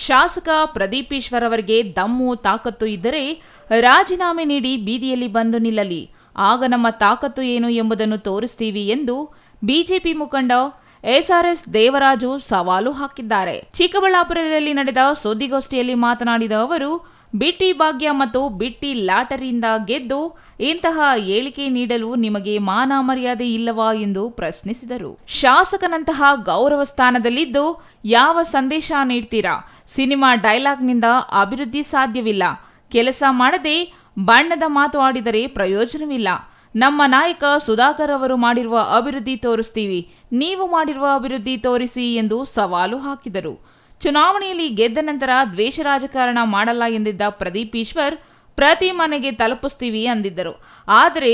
ಶಾಸಕ ಪ್ರದೀಪ್ ಈಶ್ವರ್ ಅವರಿಗೆ ದಮ್ಮು ತಾಕತ್ತು ಇದ್ದರೆ ರಾಜೀನಾಮೆ ನೀಡಿ ಬೀದಿಯಲ್ಲಿ ಬಂದು ನಿಲ್ಲಲಿ, ಆಗ ನಮ್ಮ ತಾಕತ್ತು ಏನು ಎಂಬುದನ್ನು ತೋರಿಸ್ತೀವಿ ಎಂದು ಬಿಜೆಪಿ ಮುಖಂಡ ಎಸ್ಆರ್ಎಸ್ ದೇವರಾಜು ಸವಾಲು ಹಾಕಿದ್ದಾರೆ. ಚಿಕ್ಕಬಳ್ಳಾಪುರದಲ್ಲಿ ನಡೆದ ಸುದ್ದಿಗೋಷ್ಠಿಯಲ್ಲಿ ಮಾತನಾಡಿದ ಅವರು, ಬಿಟ್ಟಿ ಭಾಗ್ಯ ಮತ್ತು ಬಿಟ್ಟಿ ಲಾಟರಿಯಿಂದ ಗೆದ್ದು ಇಂತಹ ಹೇಳಿಕೆ ನೀಡಲು ನಿಮಗೆ ಮಾನ ಮರ್ಯಾದೆ ಇಲ್ಲವಾ ಎಂದು ಪ್ರಶ್ನಿಸಿದರು. ಶಾಸಕನಂತಹ ಗೌರವ ಸ್ಥಾನದಲ್ಲಿದ್ದು ಯಾವ ಸಂದೇಶ ನೀಡ್ತೀರಾ? ಸಿನಿಮಾ ಡೈಲಾಗ್ನಿಂದ ಅಭಿವೃದ್ಧಿ ಸಾಧ್ಯವಿಲ್ಲ. ಕೆಲಸ ಮಾಡದೆ ಬಣ್ಣದ ಮಾತು ಆಡಿದರೆ ಪ್ರಯೋಜನವಿಲ್ಲ. ನಮ್ಮ ನಾಯಕ ಸುಧಾಕರ್ ಅವರು ಮಾಡಿರುವ ಅಭಿವೃದ್ಧಿ ತೋರಿಸ್ತೀವಿ, ನೀವು ಮಾಡಿರುವ ಅಭಿವೃದ್ಧಿ ತೋರಿಸಿ ಎಂದು ಸವಾಲು ಹಾಕಿದರು. ಚುನಾವಣೆಯಲ್ಲಿ ಗೆದ್ದ ನಂತರ ದ್ವೇಷ ರಾಜಕಾರಣ ಮಾಡಲ್ಲ ಎಂದಿದ್ದ ಪ್ರದೀಪ್ ಈಶ್ವರ್ ಪ್ರತಿ ಮನೆಗೆ ತಲುಪಿಸ್ತೀವಿ ಅಂದಿದ್ದರು. ಆದರೆ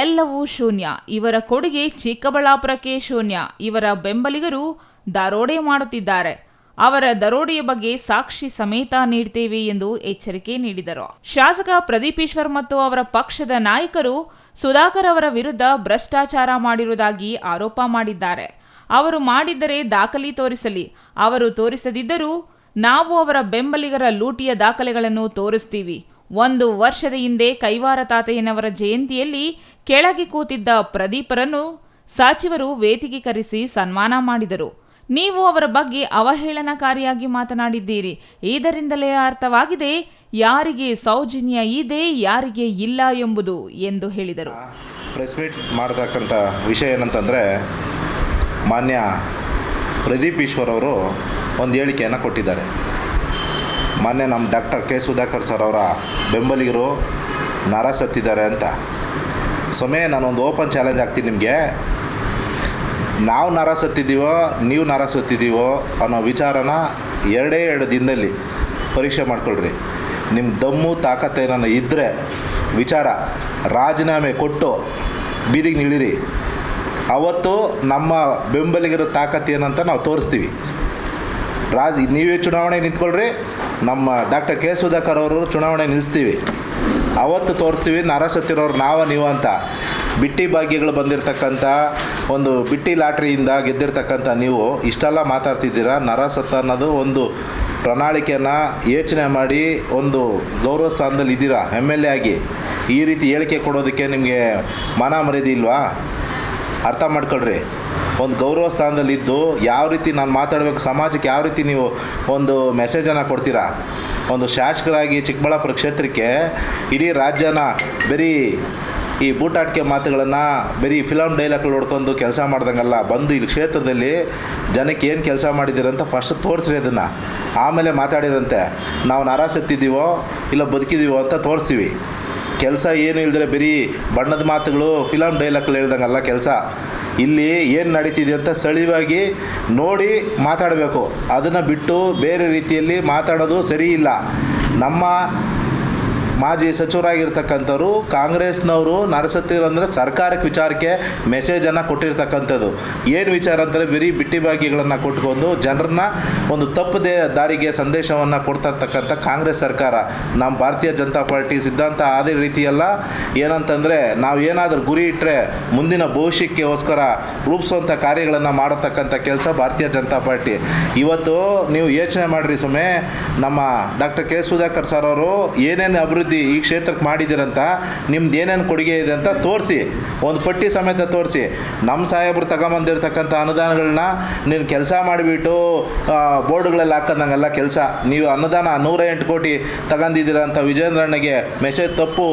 ಎಲ್ಲವೂ ಶೂನ್ಯ. ಇವರ ಕೊಡುಗೆ ಚಿಕ್ಕಬಳ್ಳಾಪುರಕ್ಕೆ ಶೂನ್ಯ. ಇವರ ಬೆಂಬಲಿಗರು ದರೋಡೆ ಮಾಡುತ್ತಿದ್ದಾರೆ. ಅವರ ದರೋಡೆಯ ಬಗ್ಗೆ ಸಾಕ್ಷಿ ಸಮೇತ ನೀಡ್ತೇವೆ ಎಂದು ಎಚ್ಚರಿಕೆ ನೀಡಿದರು. ಶಾಸಕ ಪ್ರದೀಪ್ ಈಶ್ವರ್ ಮತ್ತು ಅವರ ಪಕ್ಷದ ನಾಯಕರು ಸುಧಾಕರ್ ಅವರ ವಿರುದ್ಧ ಭ್ರಷ್ಟಾಚಾರ ಮಾಡಿರುವುದಾಗಿ ಆರೋಪ ಮಾಡಿದ್ದಾರೆ. ಅವರು ಮಾಡಿದ್ದರೆ ದಾಖಲೆ ತೋರಿಸಲಿ, ಅವರು ತೋರಿಸದಿದ್ದರೂ ನಾವು ಅವರ ಬೆಂಬಲಿಗರ ಲೂಟಿಯ ದಾಖಲೆಗಳನ್ನು ತೋರಿಸ್ತೀವಿ. 1 ವರ್ಷದ ಹಿಂದೆ ಕೈವಾರ ತಾತಯ್ಯನವರ ಜಯಂತಿಯಲ್ಲಿ ಕೆಳಗೆ ಕೂತಿದ್ದ ಪ್ರದೀಪರನ್ನು ಸಚಿವರು ವೇದಿಕೆ ಕರೆಸಿ ಸನ್ಮಾನ ಮಾಡಿದರು. ನೀವು ಅವರ ಬಗ್ಗೆ ಅವಹೇಳನಕಾರಿಯಾಗಿ ಮಾತನಾಡಿದ್ದೀರಿ. ಇದರಿಂದಲೇ ಅರ್ಥವಾಗಿದೆ ಯಾರಿಗೆ ಸೌಜನ್ಯ ಇದೆ, ಯಾರಿಗೆ ಇಲ್ಲ ಎಂಬುದು ಎಂದು ಹೇಳಿದರು. ಪ್ರೆಸ್ ಮೀಟ್ ಮಾಡತಕ್ಕಂಥ ವಿಷಯ ಏನಂತಂದರೆ, ಮಾನ್ಯ ಪ್ರದೀಪ್ ಈಶ್ವರ್ ಅವರು ಒಂದು ಹೇಳಿಕೆಯನ್ನು ಕೊಟ್ಟಿದ್ದಾರೆ. ಮಾನ್ಯ ನಮ್ಮ ಡಾಕ್ಟರ್ ಕೆ ಸುಧಾಕರ್ ಸರ್ ಅವರ ಬೆಂಬಲಿಗರು ನರ ಸತ್ತಿದ್ದಾರೆ ಅಂತ. ನಾನೊಂದು ಓಪನ್ ಚಾಲೆಂಜ್ ಆಗ್ತೀನಿ ನಿಮಗೆ. ನಾವು ನರ ಸತ್ತಿದ್ದೀವೋ ನೀವು ನರ ಸತ್ತಿದ್ದೀವೋ ಅನ್ನೋ ವಿಚಾರನ 2 ದಿನದಲ್ಲಿ ಪರೀಕ್ಷೆ ಮಾಡ್ಕೊಳ್ರಿ. ನಿಮ್ಮ ದಮ್ಮು ತಾಕತ್ತೇನೋ ಇದ್ದರೆ ವಿಚಾರ ರಾಜೀನಾಮೆ ಕೊಟ್ಟು ಬೀದಿಗೆ ನಿಲ್ಲಿರಿ. ಅವತ್ತು ನಮ್ಮ ಬೆಂಬಲಿಗರ ತಾಕತ್ತು ಏನಂತ ನಾವು ತೋರಿಸ್ತೀವಿ. ನೀವೇ ಚುನಾವಣೆ ನಿಂತ್ಕೊಳ್ರಿ, ನಮ್ಮ ಡಾಕ್ಟರ್ ಕೆ ಸುಧಾಕರ್ ಅವರು ಚುನಾವಣೆ ನಿಲ್ಲಿಸ್ತೀವಿ. ಅವತ್ತು ತೋರಿಸ್ತೀವಿ ನರ ಸತ್ತಿರೋರು ನೀವು ಅಂತ. ಬಿಟ್ಟಿ ಭಾಗ್ಯಗಳು ಬಂದಿರತಕ್ಕಂಥ ಒಂದು ಬಿಟ್ಟಿ ಲಾಟ್ರಿಯಿಂದ ಗೆದ್ದಿರ್ತಕ್ಕಂಥ ನೀವು ಇಷ್ಟೆಲ್ಲ ಮಾತಾಡ್ತಿದ್ದೀರಾ. ನರ ಸತ್ತ ಅನ್ನೋದು ಒಂದು ಪ್ರಣಾಳಿಕೆಯನ್ನು ಯೋಚನೆ ಮಾಡಿ ಒಂದು ಗೌರವ ಸ್ಥಾನದಲ್ಲಿ ಇದ್ದೀರಾ MLA ಆಗಿ. ಈ ರೀತಿ ಹೇಳಿಕೆ ಕೊಡೋದಕ್ಕೆ ನಿಮಗೆ ಮಾನ ಮರ್ಯಾದೆ ಇಲ್ವಾ? ಅರ್ಥ ಮಾಡ್ಕೊಳ್ರಿ. ಒಂದು ಗೌರವ ಸ್ಥಾನದಲ್ಲಿದ್ದು ಯಾವ ರೀತಿ ನಾನು ಮಾತಾಡಬೇಕು, ಸಮಾಜಕ್ಕೆ ಯಾವ ರೀತಿ ನೀವು ಒಂದು ಮೆಸೇಜನ್ನು ಕೊಡ್ತೀರಾ. ಒಂದು ಶಾಸಕರಾಗಿ ಚಿಕ್ಕಬಳ್ಳಾಪುರ ಕ್ಷೇತ್ರಕ್ಕೆ ಇಡೀ ರಾಜ್ಯನ ಬರೀ ಈ ಬೂಟಾಟಿಕೆ ಮಾತುಗಳನ್ನು ಬರೀ ಫಿಲಮ್ ಡೈಲಾಗ್ಗಳು ಹೊಡ್ಕೊಂಡು ಕೆಲಸ ಮಾಡ್ದಂಗಲ್ಲ, ಬಂದು ಇಲ್ಲಿ ಕ್ಷೇತ್ರದಲ್ಲಿ ಜನಕ್ಕೆ ಏನು ಕೆಲಸ ಮಾಡಿದ್ದೀರಂತ ಫಸ್ಟ್ ತೋರಿಸ್ರಿ. ಅದನ್ನು ಆಮೇಲೆ ಮಾತಾಡಿರಂತೆ ನಾವು ನರ ಸತ್ತಿದ್ದೀವೋ ಇಲ್ಲ ಬದುಕಿದ್ದೀವೋ ಅಂತ ತೋರಿಸ್ತೀವಿ. ಕೆಲಸ ಏನು ಇಲ್ದರೆ ಬರೀ ಬಣ್ಣದ ಮಾತುಗಳು ಫಿಲಮ್ ಡೈಲಾಗ್ಗಳು ಹೇಳ್ದಂಗಲ್ಲ ಕೆಲಸ. ಇಲ್ಲಿ ಏನು ನಡೀತಿದೆ ಅಂತ ಸಳಿವಾಗಿ ನೋಡಿ ಮಾತಾಡಬೇಕು. ಅದನ್ನು ಬಿಟ್ಟು ಬೇರೆ ರೀತಿಯಲ್ಲಿ ಮಾತಾಡೋದು ಸರಿ ಇಲ್ಲ. ನಮ್ಮ ಮಾಜಿ ಸಚಿವರಾಗಿರ್ತಕ್ಕಂಥವ್ರು ಕಾಂಗ್ರೆಸ್ನವರು ನರಸತ್ತಿರಂದರೆ ಸರ್ಕಾರಕ್ಕೆ ವಿಚಾರಕ್ಕೆ ಮೆಸೇಜನ್ನು ಕೊಟ್ಟಿರ್ತಕ್ಕಂಥದ್ದು. ಏನು ವಿಚಾರ ಅಂತಂದರೆ ಬರೀ ಬಿಟ್ಟಿ ಭಾಗ್ಯಗಳನ್ನು ಕೊಟ್ಕೊಂಡು ಜನರನ್ನ ಒಂದು ತಪ್ಪದೇ ದಾರಿಗೆ ಸಂದೇಶವನ್ನು ಕೊಡ್ತಾ ಇರ್ತಕ್ಕಂಥ ಕಾಂಗ್ರೆಸ್ ಸರ್ಕಾರ. ನಮ್ಮ ಭಾರತೀಯ ಜನತಾ ಪಾರ್ಟಿ ಸಿದ್ಧಾಂತ ಅದೇ ರೀತಿಯಲ್ಲ. ಏನಂತಂದರೆ ನಾವು ಏನಾದರೂ ಗುರಿ ಇಟ್ಟರೆ ಮುಂದಿನ ಭವಿಷ್ಯಕ್ಕೋಸ್ಕರ ರೂಪಿಸುವಂಥ ಕಾರ್ಯಗಳನ್ನು ಮಾಡತಕ್ಕಂಥ ಕೆಲಸ ಭಾರತೀಯ ಜನತಾ ಪಾರ್ಟಿ. ಇವತ್ತು ನೀವು ಯೋಚನೆ ಮಾಡಿರಿ ಸುಮ್ಮನೆ, ನಮ್ಮ ಡಾಕ್ಟರ್ ಕೆ ಸುಧಾಕರ್ ಸರ್ ಅವರು ಏನೇನು ಅಭಿವೃದ್ಧಿ ಈ ಕ್ಷೇತ್ರಕ್ಕೆ ಮಾಡಿದ್ದೀರಂತ, ನಿಮ್ದು ಏನೇನು ಕೊಡುಗೆ ಇದೆ ಅಂತ ತೋರಿಸಿ, ಒಂದು ಪಟ್ಟಿ ಸಮೇತ ತೋರಿಸಿ. ನಮ್ಮ ಸಾಹೇಬರು ತಗೊಂಬಂದಿರ್ತಕ್ಕಂಥ ಅನುದಾನಗಳನ್ನ ನೀನು ಕೆಲಸ ಮಾಡಿಬಿಟ್ಟು ಬೋರ್ಡ್ಗಳಲ್ಲಿ ಹಾಕೋದಂಗಲ್ಲ ಕೆಲಸ. ನೀವು ಅನುದಾನ 108 ಕೋಟಿ ತಗೊಂಡಿದ್ದೀರಂತ ವಿಜೇಂದ್ರಣ್ಣಗೆ ಮೆಸೇಜ್ ತಪ್ಪು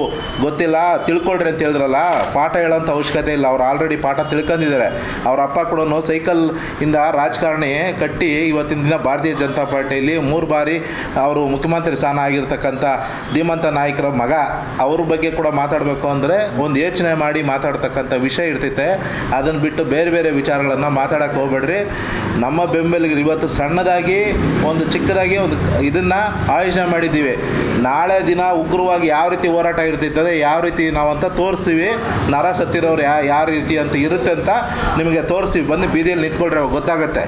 ಗೊತ್ತಿಲ್ಲ, ತಿಳ್ಕೊಳ್ರಿ ಅಂತ ಹೇಳಿದ್ರಲ್ಲ. ಪಾಠ ಹೇಳೋಂಥ ಅವಶ್ಯಕತೆ ಇಲ್ಲ. ಅವ್ರು ಆಲ್ರೆಡಿ ಪಾಠ ತಿಳ್ಕೊಂಡಿದ್ದಾರೆ. ಅವ್ರ ಅಪ್ಪ ಕೂಡ ಸೈಕಲ್ ಇಂದ ರಾಜಕಾರಣಿ ಕಟ್ಟಿ ಇವತ್ತಿನ ದಿನ ಭಾರತೀಯ ಜನತಾ ಪಾರ್ಟಿಯಲ್ಲಿ 3 ಬಾರಿ ಅವರು ಮುಖ್ಯಮಂತ್ರಿ ಸ್ಥಾನ ಆಗಿರ್ತಕ್ಕಂಥ ಧೀಮಂತ ನಾಯಕರ ಮಗ. ಅವ್ರ ಬಗ್ಗೆ ಕೂಡ ಮಾತಾಡಬೇಕು ಅಂದರೆ ಒಂದು ಯೋಚನೆ ಮಾಡಿ ಮಾತಾಡ್ತಕ್ಕಂಥ ವಿಷಯ ಇರ್ತೈತೆ. ಅದನ್ನು ಬಿಟ್ಟು ಬೇರೆ ಬೇರೆ ವಿಚಾರಗಳನ್ನು ಮಾತಾಡೋಕ್ಕೆ ಹೋಗ್ಬೇಡ್ರಿ. ನಮ್ಮ ಬೆಂಬಲಿಗರು ಇವತ್ತು ಸಣ್ಣದಾಗಿ ಒಂದು ಚಿಕ್ಕದಾಗಿ ಒಂದು ಇದನ್ನು ಆಯೋಜನೆ ಮಾಡಿದ್ದೀವಿ. ನಾಳೆ ದಿನ ಉಗ್ರವಾಗಿ ಯಾವ ರೀತಿ ಹೋರಾಟ ಇರ್ತೈತದೆ, ಯಾವ ರೀತಿ ನಾವಂತ ತೋರಿಸ್ತೀವಿ. ನರ ಸತ್ತಿರೋರು ಯಾವ ರೀತಿ ಅಂತ ಇರುತ್ತೆ ಅಂತ ನಿಮಗೆ ತೋರಿಸ್ತೀವಿ. ಬಂದು ಬೀದಿಯಲ್ಲಿ ನಿಂತ್ಕೊಳ್ರೆ ಗೊತ್ತಾಗುತ್ತೆ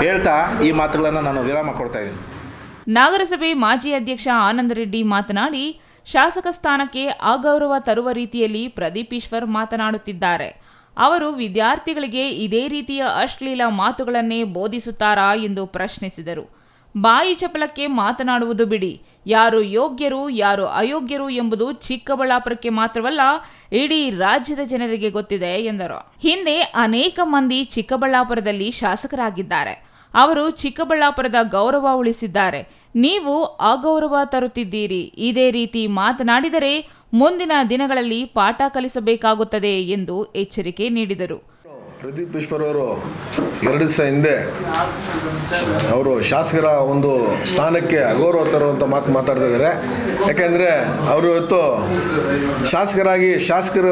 ಹೇಳ್ತಾ ಈ ಮಾತುಗಳನ್ನು ನಾನು ವಿರಾಮ ಕೊಡ್ತಾ ಇದ್ದೀನಿ. ನಗರಸಭೆ ಮಾಜಿ ಅಧ್ಯಕ್ಷ ಆನಂದ ರೆಡ್ಡಿ ಮಾತನಾಡಿ, ಶಾಸಕ ಸ್ಥಾನಕ್ಕೆ ಅಗೌರವ ತರುವ ರೀತಿಯಲ್ಲಿ ಪ್ರದೀಪ್ ಈಶ್ವರ್ ಮಾತನಾಡುತ್ತಿದ್ದಾರೆ. ಅವರು ವಿದ್ಯಾರ್ಥಿಗಳಿಗೆ ಇದೇ ರೀತಿಯ ಅಶ್ಲೀಲ ಮಾತುಗಳನ್ನೇ ಬೋಧಿಸುತ್ತಾರಾ ಎಂದು ಪ್ರಶ್ನಿಸಿದರು. ಬಾಯಿ ಚಪಲಕ್ಕೆ ಮಾತನಾಡುವುದು ಬಿಡಿ. ಯಾರು ಯೋಗ್ಯರು ಯಾರು ಅಯೋಗ್ಯರು ಎಂಬುದು ಚಿಕ್ಕಬಳ್ಳಾಪುರಕ್ಕೆ ಮಾತ್ರವಲ್ಲ, ಇಡೀ ರಾಜ್ಯದ ಜನರಿಗೆ ಗೊತ್ತಿದೆ ಎಂದರು. ಹಿಂದೆ ಅನೇಕ ಮಂದಿ ಚಿಕ್ಕಬಳ್ಳಾಪುರದಲ್ಲಿ ಶಾಸಕರಾಗಿದ್ದಾರೆ. ಅವರು ಚಿಕ್ಕಬಳ್ಳಾಪುರದ ಗೌರವ ಉಳಿಸಿದ್ದಾರೆ. ನೀವು ಅಗೌರವ ತರುತ್ತಿದ್ದೀರಿ. ಇದೇ ರೀತಿ ಮಾತನಾಡಿದರೆ ಮುಂದಿನ ದಿನಗಳಲ್ಲಿ ಪಾಠ ಕಲಿಸಬೇಕಾಗುತ್ತದೆ ಎಂದು ಎಚ್ಚರಿಕೆ ನೀಡಿದರು. ಪ್ರದೀಪ್ ಈಶ್ವರ್ ಅವರು 2 ದಿವಸ ಹಿಂದೆ ಅವರು ಶಾಸಕರ ಒಂದು ಸ್ಥಾನಕ್ಕೆ ಅಗೌರವ ತರುವಂಥ ಮಾತಾಡ್ತಾ ಇದ್ದಾರೆ. ಯಾಕೆಂದರೆ ಅವರು ಇವತ್ತು ಶಾಸಕರಾಗಿ ಶಾಸಕರ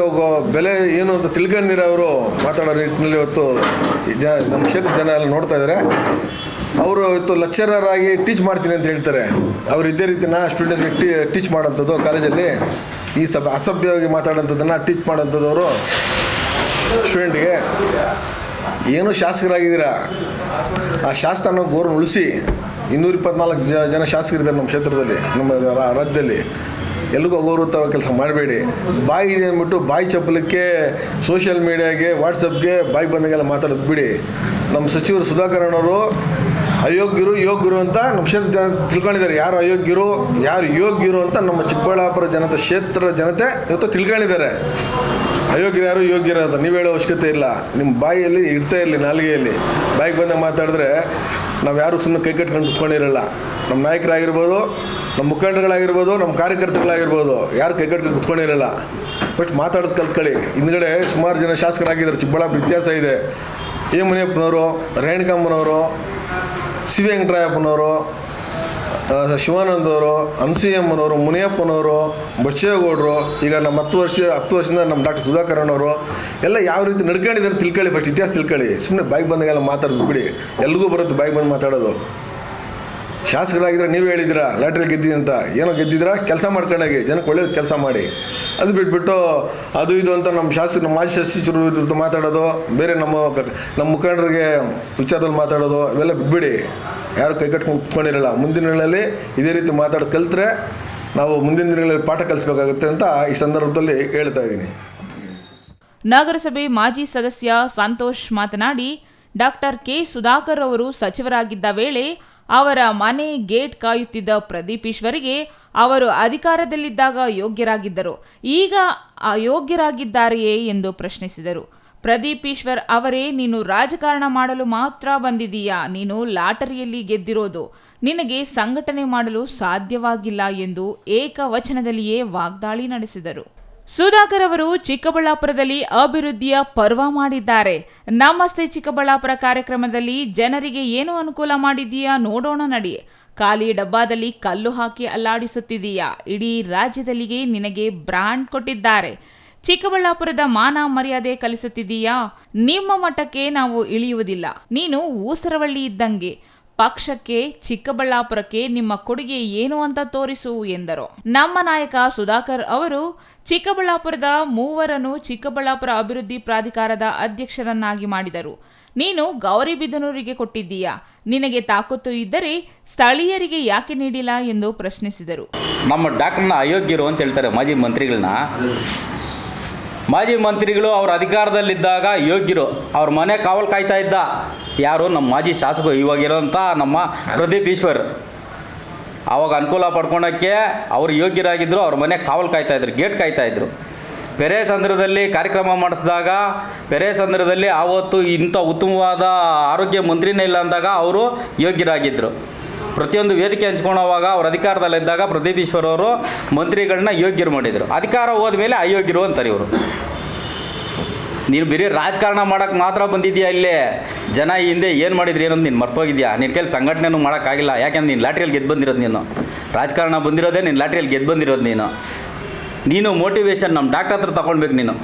ಬೆಲೆ ಏನು ಅಂತ ತಿಳ್ಕೊಂಡಿರೋ ಅವರು ಮಾತಾಡೋ ನಿಟ್ಟಿನಲ್ಲಿ ಇವತ್ತು ನಮ್ಮ ಕ್ಷೇತ್ರದ ಜನ ಎಲ್ಲ ನೋಡ್ತಾ ಇದ್ದಾರೆ. ಅವರು ಇವತ್ತು ಲೆಕ್ಚರರ್ ಆಗಿ ಟೀಚ್ ಮಾಡ್ತೀನಿ ಅಂತ ಹೇಳ್ತಾರೆ. ಅವರು ಇದೇ ರೀತಿನ ಸ್ಟೂಡೆಂಟ್ಸ್ಗೆ ಟೀಚ್ ಮಾಡೋಂಥದ್ದು ಕಾಲೇಜಲ್ಲಿ ಈ ಅಸಭ್ಯವಾಗಿ ಮಾತಾಡೋಂಥದ್ದನ್ನು ಟೀಚ್ ಮಾಡೋಂಥದ್ದು ಅವರು ಸ್ಟೂಡೆಂಟಿಗೆ. ಏನು ಶಾಸಕರಾಗಿದ್ದೀರಾ, ಆ ಶಾಸನ ಗೌರವ ಉಳಿಸಿ. 224 ಜನ ಶಾಸಕರಿದ್ದಾರೆ ನಮ್ಮ ಕ್ಷೇತ್ರದಲ್ಲಿ, ನಮ್ಮ ರಾಜ್ಯದಲ್ಲಿ. ಎಲ್ಲಿಗೂ ಅಗೌರವ ತರೋ ಕೆಲಸ ಮಾಡಬೇಡಿ. ಬಾಯಿ ಅಂದ್ಬಿಟ್ಟು ಬಾಯಿ ಚಪ್ಪಲಕ್ಕೆ ಸೋಷಿಯಲ್ ಮೀಡಿಯಾಗೆ ವಾಟ್ಸಪ್ಗೆ ಬಾಯಿ ಬಂದಾಗೆಲ್ಲ ಮಾತಾಡೋದು ಬಿಡಿ. ನಮ್ಮ ಸಚಿವರು ಸುಧಾಕರಣ್ಣವರು ಅಯೋಗ್ಯರು ಯೋಗ್ಯರು ಅಂತ ನಮ್ಮ ಕ್ಷೇತ್ರದ ಜನ ತಿಳ್ಕೊಂಡಿದ್ದಾರೆ. ಯಾರು ಅಯೋಗ್ಯರು ಯಾರು ಯೋಗ್ಯರು ಅಂತ ನಮ್ಮ ಚಿಕ್ಕಬಳ್ಳಾಪುರ ಕ್ಷೇತ್ರದ ಜನತೆ ಇವತ್ತು ತಿಳ್ಕೊಂಡಿದ್ದಾರೆ. ಅಯೋಗ್ಯರು ಯಾರು ಯೋಗ್ಯರು ಅಂತ ನೀವು ಹೇಳೋ ಅವಶ್ಯಕತೆ ಇಲ್ಲ. ನಿಮ್ಮ ಬಾಯಿಯಲ್ಲಿ ಇಡ್ತಾ ಇರಲಿ, ನಾಲಿಗೆಯಲ್ಲಿ ಬಾಯಿಗೆ ಬಂದಾಗ ಮಾತಾಡಿದ್ರೆ ನಾವು ಯಾರು ಸುಮ್ಮನೆ ಕೈ ಕಟ್ಕೊಂಡು ಕುತ್ಕೊಂಡಿರಲ್ಲ. ನಮ್ಮ ನಾಯಕರಾಗಿರ್ಬೋದು, ನಮ್ಮ ಮುಖಂಡರುಗಳಾಗಿರ್ಬೋದು, ನಮ್ಮ ಕಾರ್ಯಕರ್ತರುಗಳಾಗಿರ್ಬೋದು, ಯಾರು ಕೈ ಕಟ್ಕೊಂಡು ಕುತ್ಕೊಂಡಿರಲ್ಲ. ಬಟ್ ಮಾತಾಡೋದು ಕಲ್ತ್ಕೊಳ್ಳಿ. ಹಿಂದ್ಗಡೆ ಸುಮಾರು ಜನ ಶಾಸಕರಾಗಿದ್ದಾರೆ. ಚಿಕ್ಕಬಳ್ಳಾಪುರ ಇತಿಹಾಸ ಇದೆ. ಎ ಮುನಿಯಪ್ಪನವರು, ರೇಣುಕಮ್ಮನವರು, ಸಿ ವೆಂಕಟರಾಯಪ್ಪನವರು, ಶಿವಾನಂದ್ ಅವರು, ಹಂಸಿಯಮ್ಮನವರು, ಮುನಿಯಪ್ಪನವರು, ಬಚ್ಚೇಗೌಡರು, ಈಗ ನಮ್ಮ 10 ವರ್ಷದಿಂದ ನಮ್ಮ ಡಾಕ್ಟರ್ ಸುಧಾಕರಣ್ಣವರು ಎಲ್ಲ ಯಾವ ರೀತಿ ನಡ್ಕೊಂಡಿದ್ದಾರೆ ತಿಳ್ಕೊಳ್ಳಿ. ಫಸ್ಟ್ ಇತಿಹಾಸ ತಿಳ್ಕೊಳ್ಳಿ. ಸುಮ್ಮನೆ ಬಾಯಿಗೆ ಬಂದಾಗೆಲ್ಲ ಮಾತಾಡೋದು ಬಿಡಿ. ಎಲ್ರಿಗೂ ಬರುತ್ತೆ ಬಾಯಿಗೆ ಬಂದು ಮಾತಾಡೋದು. ಶಾಸಕರಾಗಿದ್ರೆ ನೀವು ಹೇಳಿದ್ದೀರಾ ಲಾಟ್ರಿಯಲ್ಲಿ ಗೆದ್ದಿದ್ದೀರಿ ಅಂತ. ಏನೋ ಗೆದ್ದಿದ್ದೀರಾ, ಕೆಲಸ ಮಾಡ್ಕೊಂಡಾಗಿ ಜನಕ್ಕೆ ಒಳ್ಳೇದು ಕೆಲಸ ಮಾಡಿ. ಅದು ಬಿಟ್ಬಿಟ್ಟು ಅದು ಇದು ಅಂತ ನಮ್ಮ ನಮ್ಮ ಮಾಜಿ ಸಚಿವರು ವಿರುದ್ಧ ಮಾತಾಡೋದು, ಬೇರೆ ನಮ್ಮ ಮುಖಂಡರಿಗೆ ವಿಚಾರದಲ್ಲಿ ಮಾತಾಡೋದು, ಇವೆಲ್ಲ ಬಿಟ್ಬಿಡಿ. ಯಾರು ಕೈ ಕಟ್ಕೊಂಡು ಕುತ್ಕೊಂಡಿರಲ್ಲ. ಮುಂದಿನ ದಿನಗಳಲ್ಲಿ ಇದೇ ರೀತಿ ಮಾತಾಡೋದು ಕಲಿತ್ರೆ ನಾವು ಮುಂದಿನ ದಿನಗಳಲ್ಲಿ ಪಾಠ ಕಲಿಸಬೇಕಾಗುತ್ತೆ ಅಂತ ಈ ಸಂದರ್ಭದಲ್ಲಿ ಹೇಳ್ತಾ ಇದ್ದೀನಿ. ನಗರಸಭೆ ಮಾಜಿ ಸದಸ್ಯ ಸಂತೋಷ್ ಮಾತನಾಡಿ, ಡಾಕ್ಟರ್ ಕೆ ಸುಧಾಕರ್ ಅವರು ಸಚಿವರಾಗಿದ್ದ ವೇಳೆ ಅವರ ಮನೆ ಗೇಟ್ ಕಾಯುತ್ತಿದ್ದ ಪ್ರದೀಪ್ ಈಶ್ವರ್ಗೆ ಅವರು ಅಧಿಕಾರದಲ್ಲಿದ್ದಾಗ ಯೋಗ್ಯರಾಗಿದ್ದರು, ಈಗ ಅಯೋಗ್ಯರಾಗಿದ್ದಾರೆಯೇ ಎಂದು ಪ್ರಶ್ನಿಸಿದರು. ಪ್ರದೀಪ್ ಈಶ್ವರ್ ಅವರೇ, ನೀನು ರಾಜಕಾರಣ ಮಾಡಲು ಮಾತ್ರ ಬಂದಿದ್ದೀಯಾ? ನೀನು ಲಾಟರಿಯಲ್ಲಿ ಗೆದ್ದಿರೋದು, ನಿನಗೆ ಸಂಘಟನೆ ಮಾಡಲು ಸಾಧ್ಯವಾಗಿಲ್ಲ ಎಂದು ಏಕವಚನದಲ್ಲಿಯೇ ವಾಗ್ದಾಳಿ ನಡೆಸಿದರು. ಸುಧಾಕರ್ ಅವರು ಚಿಕ್ಕಬಳ್ಳಾಪುರದಲ್ಲಿ ಅಭಿವೃದ್ಧಿಯ ಪರ್ವ ಮಾಡಿದ್ದಾರೆ. ನಮಸ್ತೆ ಚಿಕ್ಕಬಳ್ಳಾಪುರ ಕಾರ್ಯಕ್ರಮದಲ್ಲಿ ಜನರಿಗೆ ಏನು ಅನುಕೂಲ ಮಾಡಿದ್ದೀಯಾ ನೋಡೋಣ ನಡಿ. ಖಾಲಿ ಡಬ್ಬಾದಲ್ಲಿ ಕಲ್ಲು ಹಾಕಿ ಅಲ್ಲಾಡಿಸುತ್ತಿದ್ದೀಯಾ? ಇಡೀ ರಾಜ್ಯದಲ್ಲಿಗೆ ನಿನಗೆ ಬ್ರಾಂಡ್ ಕೊಟ್ಟಿದ್ದಾರೆ. ಚಿಕ್ಕಬಳ್ಳಾಪುರದ ಮಾನ ಮರ್ಯಾದೆ ಕಲಿಸುತ್ತಿದ್ದೀಯಾ? ನಿಮ್ಮ ಮಟ್ಟಕ್ಕೆ ನಾವು ಇಳಿಯುವುದಿಲ್ಲ. ನೀನು ಊಸರವಳ್ಳಿ ಇದ್ದಂಗೆ. ಪಕ್ಷಕ್ಕೆ, ಚಿಕ್ಕಬಳ್ಳಾಪುರಕ್ಕೆ ನಿಮ್ಮ ಕೊಡುಗೆ ಏನು ಅಂತ ತೋರಿಸು ಎಂದರು. ನಮ್ಮ ನಾಯಕ ಸುಧಾಕರ್ ಅವರು ಚಿಕ್ಕಬಳ್ಳಾಪುರದ 3 ಚಿಕ್ಕಬಳ್ಳಾಪುರ ಅಭಿವೃದ್ಧಿ ಪ್ರಾಧಿಕಾರದ ಅಧ್ಯಕ್ಷರನ್ನಾಗಿ ಮಾಡಿದರು. ನೀನು ಗೌರಿಬಿದನೂರಿಗೆ ಕೊಟ್ಟಿದ್ದೀಯಾ? ನಿನಗೆ ತಾಕತ್ತು ಇದ್ದರೆ ಸ್ಥಳೀಯರಿಗೆ ಯಾಕೆ ನೀಡಿಲ್ಲ ಎಂದು ಪ್ರಶ್ನಿಸಿದರು. ನಮ್ಮ ಡಾಕ್ಟರ್ನ ಅಯೋಗ್ಯರು ಅಂತ ಹೇಳ್ತಾರೆ ಮಾಜಿ ಮಂತ್ರಿಗಳನ್ನ. ಮಾಜಿ ಮಂತ್ರಿಗಳು ಅವ್ರ ಅಧಿಕಾರದಲ್ಲಿದ್ದಾಗ ಯೋಗ್ಯರು. ಅವ್ರ ಮನೆ ಕಾವಲು ಕಾಯ್ತಾ ಇದ್ದ ಯಾರು? ನಮ್ಮ ಮಾಜಿ ಶಾಸಕರು ಇವಾಗಿರೋಂಥ ನಮ್ಮ ಪ್ರದೀಪ್ ಈಶ್ವರ್. ಆವಾಗ ಅನುಕೂಲ ಪಡ್ಕೊಳಕ್ಕೆ ಅವರು ಯೋಗ್ಯರಾಗಿದ್ದರು. ಅವ್ರ ಮನೆ ಕಾವಲು ಕಾಯ್ತಾಯಿದ್ರು, ಗೇಟ್ ಕಾಯ್ತಾಯಿದ್ರು. ಪೆರೇಸಂದ್ರದಲ್ಲಿ ಕಾರ್ಯಕ್ರಮ ಮಾಡಿಸಿದಾಗ, ಪೆರೇಸಂದ್ರದಲ್ಲಿ ಆವತ್ತು ಇಂಥ ಉತ್ತಮವಾದ ಆರೋಗ್ಯ ಮಂತ್ರಿನೇ ಇಲ್ಲ ಅಂದಾಗ ಅವರು ಯೋಗ್ಯರಾಗಿದ್ದರು. ಪ್ರತಿಯೊಂದು ವೇದಿಕೆ ಹಂಚ್ಕೊಳ್ಳೋವಾಗ ಅವ್ರ ಅಧಿಕಾರದಲ್ಲಿದ್ದಾಗ ಪ್ರದೀಪ್ ಈಶ್ವರ್ ಅವರು ಮಂತ್ರಿಗಳನ್ನ ಯೋಗ್ಯರು ಮಾಡಿದರು. ಅಧಿಕಾರ ಹೋದ್ಮೇಲೆ ಅಯೋಗ್ಯರು ಅಂತಾರೆ ಇವರು. ನೀನು ಬರೀ ರಾಜಕಾರಣ ಮಾಡೋಕ್ಕೆ ಮಾತ್ರ ಬಂದಿದ್ಯಾ ಇಲ್ಲೇ? ಜನ ಹಿಂದೆ ಏನು ಮಾಡಿದ್ರಿ ಏನಂತ ನೀನು ಮರ್ತೋಗಿದ್ಯಾ? ನಿನ್ನ ಕೈಲಿ ಸಂಘಟನೆನೂ ಮಾಡೋಕ್ಕಾಗಿಲ್ಲ. ಯಾಕೆಂದ್ರೆ ನೀನು ಲಾಟ್ರಿಯಲ್ಲಿ ಗೆದ್ದು ಬಂದಿರೋದು. ನೀನು ರಾಜಕಾರಣ ಬಂದಿರೋದೇ ನೀನು ಲಾಟ್ರಿಯಲ್ಲಿ ಗೆದ್ದು ಬಂದಿರೋದು. ನೀನು ಮೋಟಿವೇಶನ್ ನಮ್ಮ ಡಾಕ್ಟರ್ ಹತ್ರ ತಗೊಳ್ಬೇಕು. ನೀನು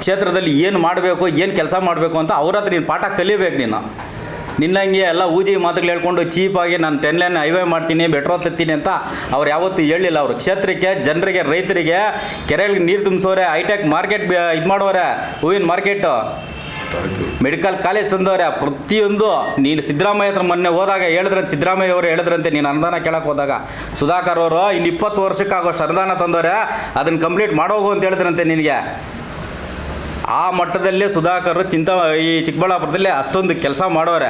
ಕ್ಷೇತ್ರದಲ್ಲಿ ಏನು ಮಾಡಬೇಕು, ಏನು ಕೆಲಸ ಮಾಡಬೇಕು ಅಂತ ಅವ್ರ ಹತ್ರ ನೀನು ಪಾಠ ಕಲಿಬೇಕು. ನಿನ್ನಂಗೆ ಎಲ್ಲ ಊಜಿ ಮಾತುಗಳು ಹೇಳ್ಕೊಂಡು ಚೀಪಾಗಿ ನಾನು 10 ಲೇನ್ ಹೈವೇ ಮಾಡ್ತೀನಿ, ಬೆಟ್ರೋ ತತ್ತೀನಿ ಅಂತ ಅವ್ರು ಯಾವತ್ತೂ ಹೇಳಿಲ್ಲ. ಅವರು ಕ್ಷೇತ್ರಕ್ಕೆ, ಜನರಿಗೆ, ರೈತರಿಗೆ ಕೆರೆಗಳಿಗೆ ನೀರು ತುಂಬಿಸೋರೆ, ಹೈಟೆಕ್ ಮಾರ್ಕೆಟ್ ಇದು ಮಾಡೋರೆ, ಹೂವಿನ ಮಾರ್ಕೆಟು, ಮೆಡಿಕಲ್ ಕಾಲೇಜ್ ತಂದವ್ರೆ. ಪ್ರತಿಯೊಂದು ನೀನು ಸಿದ್ದರಾಮಯ್ಯ ಹತ್ರ ಮೊನ್ನೆ ಹೋದಾಗ ಹೇಳಿದ್ರಂತೆ, ಸಿದ್ದರಾಮಯ್ಯ ಅವರು ಹೇಳಿದ್ರಂತೆ, ನೀನು ಅನುದಾನ ಕೇಳಕ್ಕೆ ಹೋದಾಗ ಸುಧಾಕರ್ ಅವರು ಇನ್ನು 20 ವರ್ಷಕ್ಕಾಗೋಷ್ಟು ಅನುದಾನ ತಂದವ್ರೆ, ಅದನ್ನು ಕಂಪ್ಲೀಟ್ ಮಾಡೋಗು ಅಂತ ಹೇಳಿದ್ರಂತೆ ನಿನಗೆ. ಆ ಮಟ್ಟದಲ್ಲೇ ಸುಧಾಕರ್ ಈ ಚಿಕ್ಕಬಳ್ಳಾಪುರದಲ್ಲಿ ಅಷ್ಟೊಂದು ಕೆಲಸ ಮಾಡೋರೆ.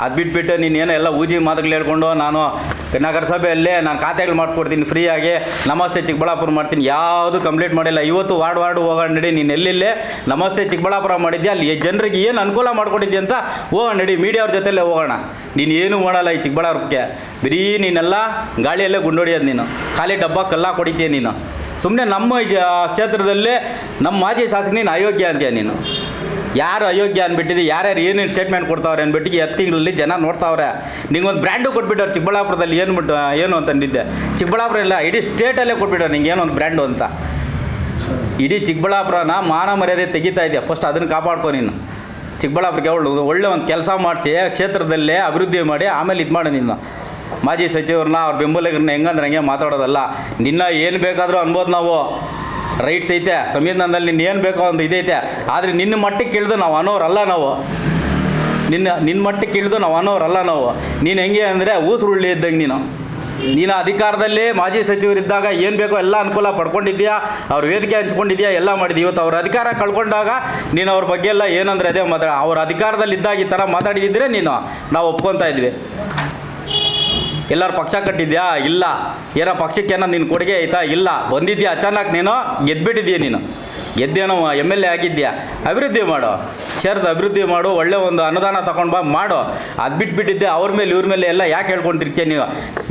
ಅದು ಬಿಟ್ಬಿಟ್ಟು ನೀನೇನೋ ಎಲ್ಲ ಊಜಿ ಮಾತುಗಳು ಹೇಳ್ಕೊಂಡು ನಾನು ನಗರಸಭೆಯಲ್ಲೇ ನಾನು ಖಾತೆಗಳು ಮಾಡಿಸ್ಕೊಡ್ತೀನಿ ಫ್ರೀಯಾಗಿ, ನಮಸ್ತೆ ಚಿಕ್ಕಬಳ್ಳಾಪುರ ಮಾಡ್ತೀನಿ, ಯಾವುದು ಕಂಪ್ಲೀಟ್ ಮಾಡಿಲ್ಲ. ಇವತ್ತು ವಾರ್ಡ್ ಹೋಗೋಣ ನಡಿ, ನೀನು ಎಲ್ಲೆಲ್ಲೇ ನಮಸ್ತೆ ಚಿಕ್ಕಬಳ್ಳಾಪುರ ಮಾಡಿದ್ಯಾ, ಅಲ್ಲಿ ಜನರಿಗೆ ಏನು ಅನುಕೂಲ ಮಾಡ್ಕೊಟ್ಟಿದ್ಯಾ ಅಂತ ಹೋಗೋಣ ನಡಿ, ಮೀಡಿಯಾವ್ರ ಜೊತೆಲ್ಲೇ ಹೋಗೋಣ. ನೀನು ಏನೂ ಮಾಡಲ್ಲ ಈ ಚಿಕ್ಕಬಳ್ಳಾಪುರಕ್ಕೆ, ಬರೀ ನೀನೆಲ್ಲ ಗಾಳಿಯಲ್ಲೇ ಗುಂಡೊಡಿಯೋದು, ನೀನು ಖಾಲಿ ಡಬ್ಬ ಕಲ್ಲ ಕೊಡಿತೀಯ ನೀನು. ಸುಮ್ಮನೆ ನಮ್ಮ ಕ್ಷೇತ್ರದಲ್ಲೇ ನಮ್ಮ ಮಾಜಿ ಶಾಸಕ ನೀನು ಅಯೋಗ್ಯ ಅಂತೀಯ ನೀನು. ಯಾರು ಅಯೋಗ್ಯ ಅಂದ್ಬಿಟ್ಟಿದ್ದು, ಯಾರ್ಯಾರು ಏನೇನು ಸ್ಟೇಟ್ಮೆಂಟ್ ಕೊಡ್ತಾವ್ರೆ ಅಂದ್ಬಿಟ್ಟು 10 ತಿಂಗಳಲ್ಲಿ ಜನ ನೋಡ್ತಾವ್ರೆ. ನಿಂಗೊಂದು ಬ್ರ್ಯಾಂಡು ಕೊಟ್ಬಿಟ್ಟವ್ರು ಚಿಕ್ಕಬಳ್ಳಾಪುರದಲ್ಲಿ ಏನು ಅಂತಂದಿದ್ದೆ. ಚಿಕ್ಕಬಳ್ಳಾಪುರ ಇಲ್ಲ, ಇಡೀ ಸ್ಟೇಟಲ್ಲೇ ಕೊಟ್ಬಿಟ್ಟವ್ರು ನಿಂಗೆ ಏನೋ ಒಂದು ಬ್ರ್ಯಾಂಡು ಅಂತ. ಇಡೀ ಚಿಕ್ಕಬಳ್ಳಾಪುರನ ಮಾನ ಮರ್ಯಾದೆ ತೆಗಿತಾ ಇದೆಯಾ, ಫಸ್ಟ್ ಅದನ್ನು ಕಾಪಾಡ್ಕೊ ನೀನು. ಚಿಕ್ಕಬಳ್ಳಾಪುರಕ್ಕೆ ಒಳ್ಳೆ ಒಂದು ಕೆಲಸ ಮಾಡಿಸಿ ಕ್ಷೇತ್ರದಲ್ಲೇ ಅಭಿವೃದ್ಧಿ ಮಾಡಿ ಆಮೇಲೆ ಇದು ಮಾಡು ನೀನು. ಮಾಜಿ ಸಚಿವರನ್ನ ಅವ್ರ ಬೆಂಬಲಿಗರನ್ನ ಹೆಂಗಂದ್ರೆ ಹಂಗೆ ಮಾತಾಡೋದಲ್ಲ. ನಿನ್ನ ಏನು ಬೇಕಾದರೂ ಅನ್ಬೋದು ನಾವು, ರೈಟ್ಸ್ ಐತೆ ಸಂವಿಧಾನದಲ್ಲಿ ನಿನ್ನ ಏನು ಬೇಕೋ ಒಂದು ಇದೈತೆ. ಆದರೆ ನಿನ್ನ ಮಟ್ಟಕ್ಕೆ ಇಳಿದು ನಾವು ಅನ್ನೋರಲ್ಲ ನಾವು. ನಿನ್ನ ಮಟ್ಟಕ್ಕೆ ಇಳಿದು ನಾವು ಅನ್ನೋರಲ್ಲ ನಾವು. ನೀನು ಹೆಂಗೆ ಅಂದರೆ ಊಸುರುಳ್ಳಿ ಇದ್ದಂಗೆ ನೀನು ಅಧಿಕಾರದಲ್ಲಿ ಮಾಜಿ ಸಚಿವರಿದ್ದಾಗ ಏನು ಬೇಕೋ ಎಲ್ಲ ಅನುಕೂಲ ಪಡ್ಕೊಂಡಿದ್ಯಾ, ಅವ್ರ ವೇದಿಕೆ ಹಂಚ್ಕೊಂಡಿದ್ಯಾ, ಎಲ್ಲ ಮಾಡಿದ್ವಿ. ಇವತ್ತು ಅವ್ರ ಅಧಿಕಾರ ಕಳ್ಕೊಂಡಾಗ ನೀನು ಅವ್ರ ಬಗ್ಗೆ ಎಲ್ಲ ಏನಂದರೆ ಅದೇ ಅವ್ರ ಅಧಿಕಾರದಲ್ಲಿ ಇದ್ದಾಗ ಈ ಥರ ಮಾತಾಡಿದ್ದರೆ ನಾವು ಒಪ್ಕೊತಾ ಇದ್ವಿ. ಎಲ್ಲರೂ ಪಕ್ಷ ಕಟ್ಟಿದ್ಯಾ? ಇಲ್ಲ. ಏನೋ ಪಕ್ಷಕ್ಕೇನೋ ನೀನು ಕೊಡುಗೆ ಆಯ್ತಾ? ಇಲ್ಲ. ಬಂದಿದ್ಯಾ ಅಚಾನಕ್, ನೀನು ಗೆದ್ದುಬಿಟ್ಟಿದ್ಯಾ, ನೀನು ಗೆದ್ದೇನೋ MLA ಆಗಿದ್ಯಾ. ಅಭಿವೃದ್ಧಿ ಮಾಡು, ಕ್ಷೇತ್ರದ ಅಭಿವೃದ್ಧಿ ಮಾಡು, ಒಳ್ಳೆ ಒಂದು ಅನುದಾನ ತಗೊಂಡು ಮಾಡು. ಅದು ಬಿಟ್ಬಿಟ್ಟಿದ್ದೆ ಅವ್ರ ಮೇಲೆ ಇವ್ರ ಮೇಲೆ ಎಲ್ಲ ಯಾಕೆ ಹೇಳ್ಕೊಂತಿರ್ತೀಯ ನೀವು?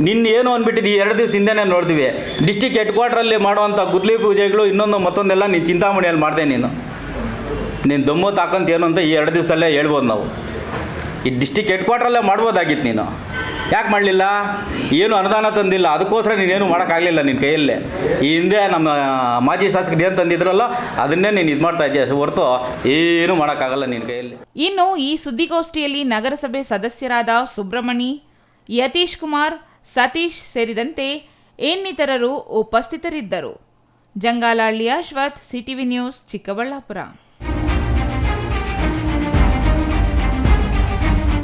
ನಿನ್ನ ಏನು ಅಂದ್ಬಿಟ್ಟಿದ್ದು 2 ದಿವಸ ಹಿಂದೆನೇ ನೋಡ್ತೀವಿ. ಡಿಸ್ಟಿಕ್ ಹೆಡ್ ಕ್ವಾರ್ಟ್ರಲ್ಲಿ ಮಾಡುವಂಥ ಗುದ್ಲಿ ಪೂಜೆಗಳು ಮತ್ತೊಂದೆಲ್ಲ ನೀನು ಚಿಂತಾಮಣಿಯಲ್ಲಿ ಮಾಡಿದೆ. ನೀನು ದಮ್ಮು ತಾಕಂತ ಏನು ಅಂತ ಈ 2 ದಿವಸದಲ್ಲೇ ಹೇಳ್ಬೋದು ನಾವು. ಈ ಡಿಸ್ಟಿಕ್ ಹೆಡ್ ಕ್ವಾರ್ಟ್ರಲ್ಲೇ ಮಾಡ್ಬೋದಾಗಿತ್ತು, ನೀನು ಯಾಕೆ ಮಾಡಲಿಲ್ಲ? ಏನು ಅನುದಾನ ತಂದಿಲ್ಲ, ಅದಕ್ಕೋಸ್ಕರ ನೀನೇನು ಮಾಡೋಕ್ಕಾಗಲಿಲ್ಲ ನಿನ್ನ ಕೈಯಲ್ಲೇ. ಈ ಹಿಂದೆ ನಮ್ಮ ಮಾಜಿ ಶಾಸಕರು ಏನು ತಂದಿದ್ರಲ್ಲ ಅದನ್ನೇ ನೀನು ಇದು ಮಾಡ್ತಾ ಇದೆಯಾ ಹೊರತು ಏನೂ ಮಾಡೋಕ್ಕಾಗಲ್ಲ ನಿನ್ನ ಕೈಯಲ್ಲಿ. ಇನ್ನು ಈ ಸುದ್ದಿಗೋಷ್ಠಿಯಲ್ಲಿ ನಗರಸಭೆ ಸದಸ್ಯರಾದ ಸುಬ್ರಹ್ಮಣಿ, ಯತೀಶ್ ಕುಮಾರ್, ಸತೀಶ್ ಸೇರಿದಂತೆ ಇನ್ನಿತರರು ಉಪಸ್ಥಿತರಿದ್ದರು. Jangalahalli Ashwath, CTV news, Chikkaballapur.